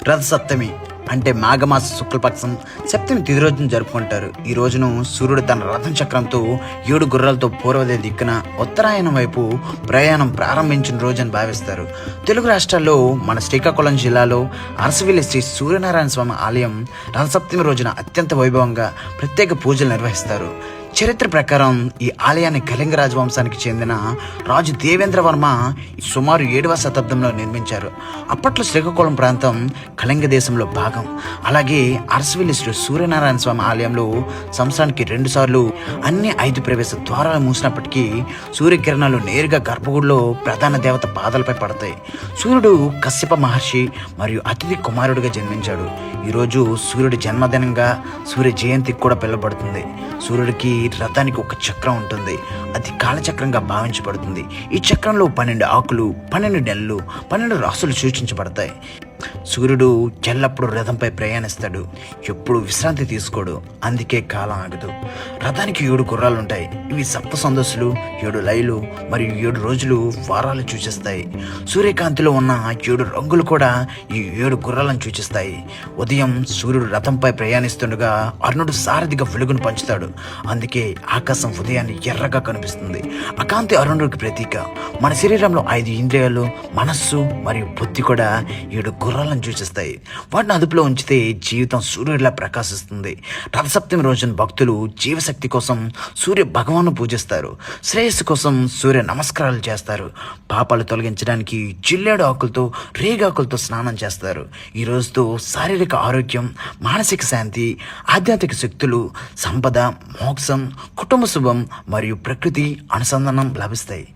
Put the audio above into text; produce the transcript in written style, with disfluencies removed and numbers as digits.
రథసప్తమి అంటే మాఘమాస శుక్లపక్షం సప్తమి తిథి రోజును జరుపుకుంటారు. ఈ రోజును సూర్యుడు తన రథం చక్రంతో 7 గుర్రాలతో పూర్వదే దిక్కున ఉత్తరాయణం వైపు ప్రయాణం ప్రారంభించిన రోజని భావిస్తారు. తెలుగు రాష్ట్రాల్లో మన శ్రీకాకుళం జిల్లాలో అరసవిల్లి శ్రీ సూర్యనారాయణ స్వామి ఆలయం రథసప్తమి రోజున అత్యంత వైభవంగా ప్రత్యేక పూజలు నిర్వహిస్తారు. చరిత్ర ప్రకారం ఈ ఆలయాన్ని కళింగ రాజవంశానికి చెందిన రాజు దేవేంద్రవర్మ సుమారు 7వ శతాబ్దంలో నిర్మించారు. అప్పట్లో శ్రీకాకుళం ప్రాంతం కళింగ దేశంలో భాగం. అలాగే అరసవిల్లి శ్రీ సూర్యనారాయణ స్వామి ఆలయంలో సంవత్సరానికి 2 సార్లు అన్ని 5 ప్రవేశ ద్వారాలు మూసినప్పటికీ సూర్యకిరణాలు నేరుగా గర్భగుడిలో ప్రధాన దేవత పాదాలపై పడతాయి. సూర్యుడు కశ్యప మహర్షి మరియు అతిథి కుమారుడిగా జన్మించాడు. ఈరోజు సూర్యుడి జన్మదినంగా సూర్య జయంతికి కూడా పిలువబడుతుంది. సూర్యుడికి రథానికి ఒక చక్రం ఉంటుంది. అది కాలచక్రంగా భావించబడుతుంది. ఈ చక్రంలో 12 ఆకులు, 12 నెలలు, 12 రాసులు సూచించబడతాయి. సూర్యుడు ఎల్లప్పుడూ రథంపై ప్రయాణిస్తాడు, ఎప్పుడు విశ్రాంతి తీసుకోడు. అందుకే కాలం ఆగదు. రథానికి 7 గుర్రాలు ఉంటాయి. ఇవి సప్త సందస్సులు, 7 లైలు మరియు 7 రోజులు వారాలు సూచిస్తాయి. సూర్యకాంతిలో ఉన్న 7 రంగులు కూడా ఈ 7 గుర్రాలను సూచిస్తాయి. ఉదయం సూర్యుడు రథంపై ప్రయాణిస్తుండగా అరుణుడు సారథిగా వెలుగును పంచుతాడు. అందుకే ఆకాశం ఉదయాన్ని ఎర్రగా కనిపిస్తుంది. ఆ కాంతి అరుణుడికి ప్రతీక. మన శరీరంలో 5 ఇంద్రియాలు, మనస్సు మరియు బుద్ధి కూడా 7 గుర్రాలను సూచిస్తాయి. వాటిని అదుపులో ఉంచితే జీవితం సూర్యుడిలా ప్రకాశిస్తుంది. రథసప్తమి రోజున భక్తులు జీవశక్తి కోసం సూర్య భగవాను పూజిస్తారు. శ్రేయస్సు కోసం సూర్య నమస్కారాలు చేస్తారు. పాపాలు తొలగించడానికి జిల్లేడు ఆకులతో, రేగాకులతో స్నానం చేస్తారు. ఈ రోజుతో శారీరక ఆరోగ్యం, మానసిక శాంతి, ఆధ్యాత్మిక శక్తులు, సంపద, మోక్షం, కుటుంబ శుభం మరియు ప్రకృతి అనుసంధానం లభిస్తాయి.